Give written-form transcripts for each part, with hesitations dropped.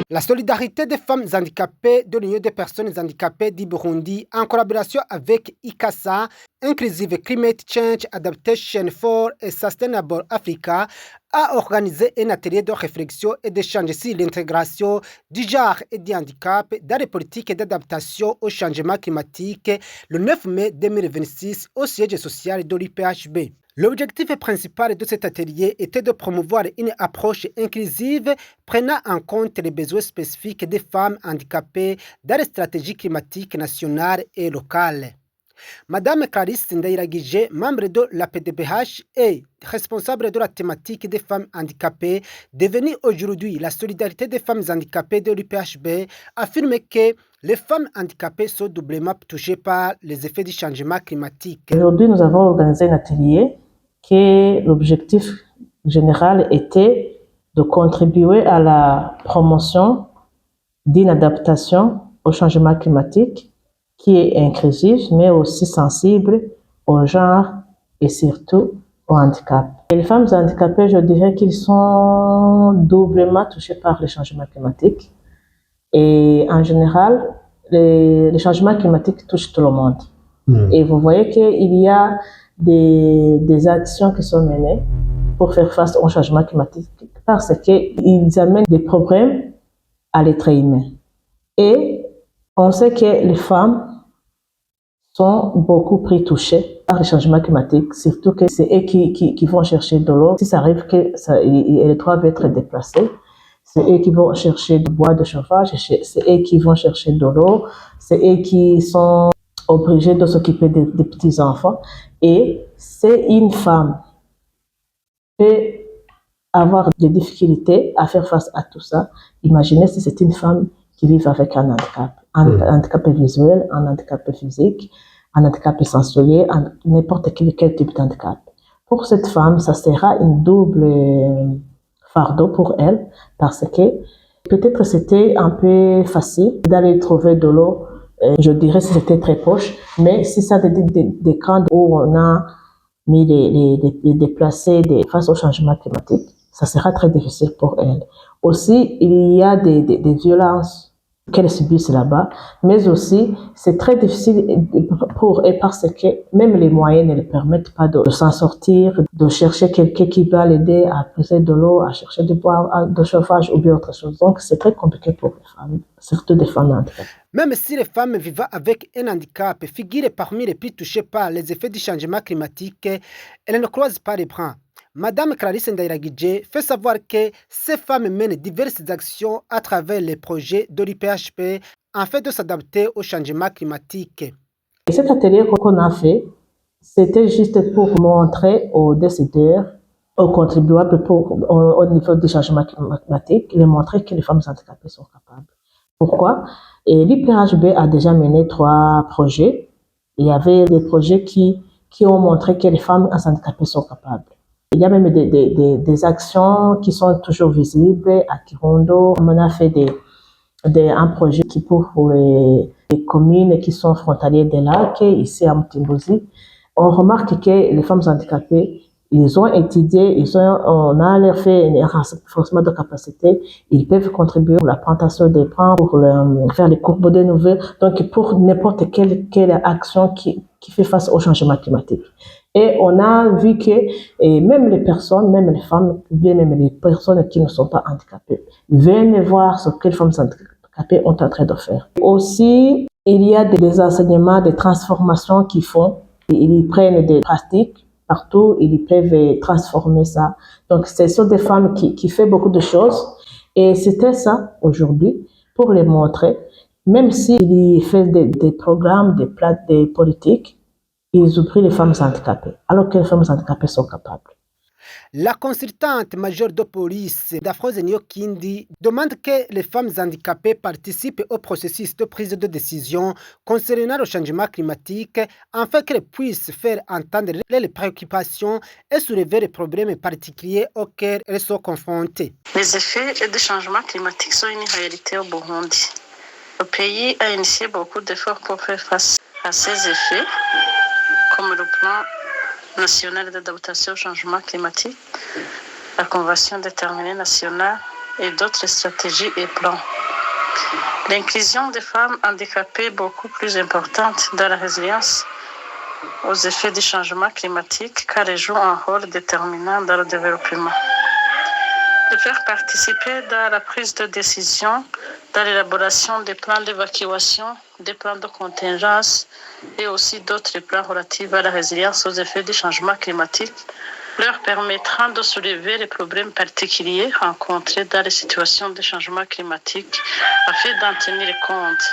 La solidarité des femmes handicapées de l'Union des personnes handicapées du Burundi, en collaboration avec ICASA, Inclusive Climate Change Adaptation for a Sustainable Africa, a organisé un atelier de réflexion et d'échange sur l'intégration du genre et du handicap dans les politiques d'adaptation au changement climatique le 9 mai 2026 au siège social de l'IPHB. L'objectif principal de cet atelier était de promouvoir une approche inclusive prenant en compte les besoins spécifiques des femmes handicapées dans les stratégies climatiques nationales et locales. Madame Clarisse Ndairagije, membre de la PDBH et responsable de la thématique des femmes handicapées, devenue aujourd'hui la solidarité des femmes handicapées de l'UPHB, affirme que les femmes handicapées sont doublement touchées par les effets du changement climatique. Aujourd'hui, nous avons organisé un atelier que l'objectif général était de contribuer à la promotion d'une adaptation au changement climatique qui est inclusive, mais aussi sensible au genre et surtout au handicap. Et les femmes handicapées, je dirais qu'ils sont doublement touchées par le changement climatique. Et en général, les changements climatiques touchent tout le monde. Et vous voyez qu'il y a des actions qui sont menées pour faire face au changement climatique parce qu'ils amènent des problèmes à l'être humain. Et on sait que les femmes sont beaucoup plus touchées par le changement climatique, surtout que c'est eux qui vont chercher de l'eau. Si ça arrive qu'elles doivent être déplacées, c'est eux qui vont chercher du bois de chauffage, c'est eux qui vont chercher de l'eau, c'est eux qui sont obligés de s'occuper des petits-enfants. Et c'est une femme qui peut avoir des difficultés à faire face à tout ça. Imaginez si c'est une femme qui vit avec un handicap visuel, un handicap physique, un handicap sensoriel, n'importe quel type d'handicap. Pour cette femme, ça sera une double fardeau pour elle parce que peut-être c'était un peu facile d'aller trouver de l'eau. Je dirais si c'était très proche, mais si ça des camps où on a mis les déplacés face au changement climatique, ça sera très difficile pour elle. Aussi, il y a des violences qu'elles subissent là-bas, mais aussi c'est très difficile pour elles parce que même les moyens ne les permettent pas de s'en sortir, de chercher quelqu'un qui va l'aider à poser de l'eau, à chercher du bois de chauffage ou bien autre chose. Donc c'est très compliqué pour les femmes, surtout des femmes handicapées. Même si les femmes vivant avec un handicap figurent parmi les plus touchées par les effets du changement climatique, elles ne croisent pas les bras. Madame Clarisse Ndairagije fait savoir que ces femmes mènent diverses actions à travers les projets de l'IPHP afin de s'adapter au changement climatique. Et cet atelier qu'on a fait, c'était juste pour montrer aux décideurs, aux contribuables au niveau du changement climatique, les montrer que les femmes handicapées sont capables. Pourquoi? Et l'IPHB a déjà mené 3 projets. Il y avait des projets qui ont montré que les femmes handicapées sont capables. Il y a même des actions qui sont toujours visibles à Kirundo. On a fait un projet qui pour les communes qui sont frontalières des lacs, ici à Mutimbuzi. On remarque que les femmes handicapées, ils ont étudié, on a leur fait un renforcement de capacité, ils peuvent contribuer pour la plantation des pins, pour faire les courbes des nouvelles, donc pour n'importe quelle action qui fait face au changement climatique. Et on a vu que même les personnes, même les femmes, bien même les personnes qui ne sont pas handicapées, viennent voir ce que les femmes handicapées ont en train de faire. Aussi, il y a des enseignements, des transformations qu'ils font. Ils prennent des pratiques partout, ils peuvent transformer ça. Donc, ce sont des femmes qui font beaucoup de choses. Et c'était ça, aujourd'hui, pour les montrer. Même s'ils font des programmes, des politiques, ils oublient les femmes handicapées, alors que les femmes handicapées sont capables. La consultante majeure de police d'Afrose Nyokindi demande que les femmes handicapées participent au processus de prise de décision concernant le changement climatique afin qu'elles puissent faire entendre les préoccupations et soulever les problèmes particuliers auxquels elles sont confrontées. Les effets du changement climatique sont une réalité au Burundi. Le pays a initié beaucoup d'efforts pour faire face à ces effets, comme le plan national d'adaptation au changement climatique, la Convention déterminée nationale et d'autres stratégies et plans. L'inclusion des femmes handicapées est beaucoup plus importante dans la résilience aux effets du changement climatique car elles jouent un rôle déterminant dans le développement. De faire participer dans la prise de décision, dans l'élaboration des plans d'évacuation, des plans de contingence et aussi d'autres plans relatifs à la résilience aux effets du changement climatique, leur permettra de soulever les problèmes particuliers rencontrés dans les situations de changement climatique afin d'en tenir compte.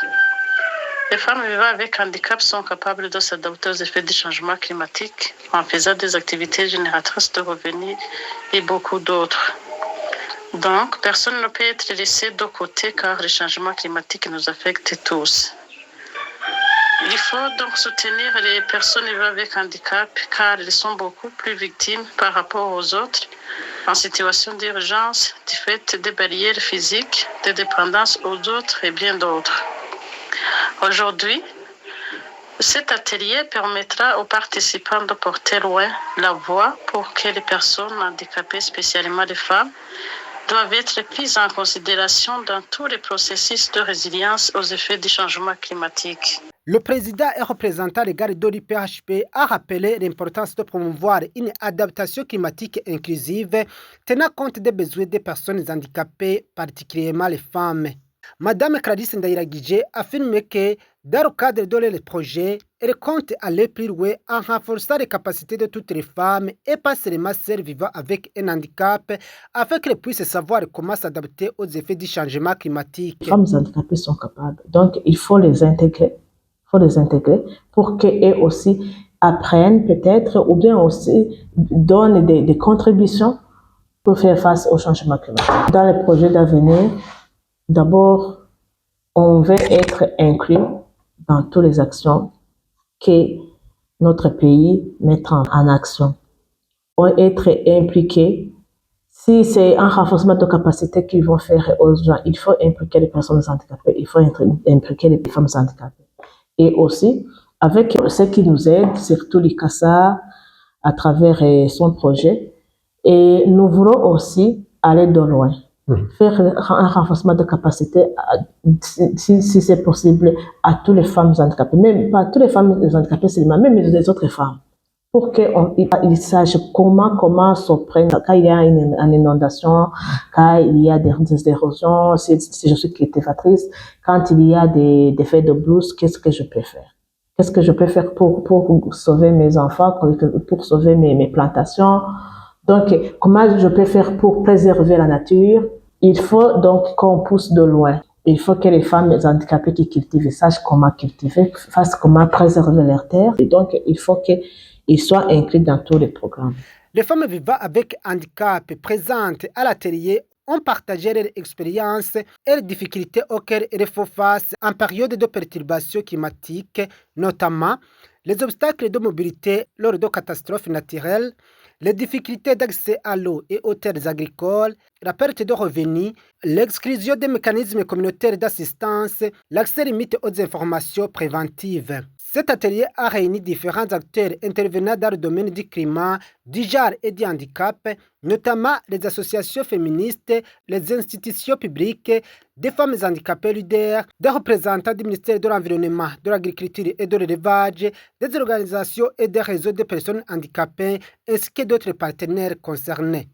Les femmes vivant avec handicap sont capables de s'adapter aux effets du changement climatique en faisant des activités génératrices de revenus et beaucoup d'autres. Donc, personne ne peut être laissé de côté car le changement climatique nous affecte tous. Il faut donc soutenir les personnes vivant avec handicap car elles sont beaucoup plus victimes par rapport aux autres en situation d'urgence du fait des barrières physiques, de dépendance aux autres et bien d'autres. Aujourd'hui, cet atelier permettra aux participants de porter loin la voix pour que les personnes handicapées, spécialement les femmes, doivent être prises en considération dans tous les processus de résilience aux effets du changement climatique. Le président et représentant légal de l'IPHP a rappelé l'importance de promouvoir une adaptation climatique inclusive tenant compte des besoins des personnes handicapées, particulièrement les femmes. Madame Clarisse Ndayiragije affirme que dans le cadre de leur projet, elle compte aller plus loin en renforçant les capacités de toutes les femmes et pas seulement celles vivant avec un handicap afin qu'elles puissent savoir comment s'adapter aux effets du changement climatique. Les femmes handicapées sont capables, donc il faut les intégrer. Pour qu'elles aussi apprennent peut-être ou bien aussi donnent des contributions pour faire face au changement climatique. Dans les projets d'avenir, d'abord, on veut être inclus dans toutes les actions que notre pays met en action. On veut être impliqué. Si c'est un renforcement de capacité qu'ils vont faire aux gens, il faut impliquer les personnes handicapées, il faut impliquer les femmes handicapées. Et aussi, avec ceux qui nous aident, surtout l'ICASA, à travers son projet. Et nous voulons aussi aller de loin, faire un renforcement de capacité, si c'est possible, à toutes les femmes handicapées, même pas toutes les femmes handicapées seulement, même les autres femmes, pour qu'ils sachent comment s'en prendre quand il y a une inondation, quand il y a des érosions, si je suis cultivatrice, quand il y a des faits de blues, qu'est-ce que je peux faire? Qu'est-ce que je peux faire pour sauver mes enfants, pour sauver mes plantations? Donc, comment je peux faire pour préserver la nature? Il faut donc qu'on pousse de loin. Il faut que les femmes handicapées qui cultivent sachent comment cultiver, fassent comment préserver leur terre. Et donc, il faut qu'ils soient inclus dans tous les programmes. Les femmes vivant avec handicap présentes à l'atelier ont partagé leur expérience et les difficultés auxquelles elles font face en période de perturbations climatiques, notamment les obstacles de mobilité lors de catastrophes naturelles, les difficultés d'accès à l'eau et aux terres agricoles, la perte de revenus, l'exclusion des mécanismes communautaires d'assistance, l'accès limité aux informations préventives. Cet atelier a réuni différents acteurs intervenant dans le domaine du climat, du genre et du handicap, notamment les associations féministes, les institutions publiques, des femmes handicapées leaders, des représentants du ministère de l'Environnement, de l'Agriculture et de l'Élevage, des organisations et des réseaux de personnes handicapées, ainsi que d'autres partenaires concernés.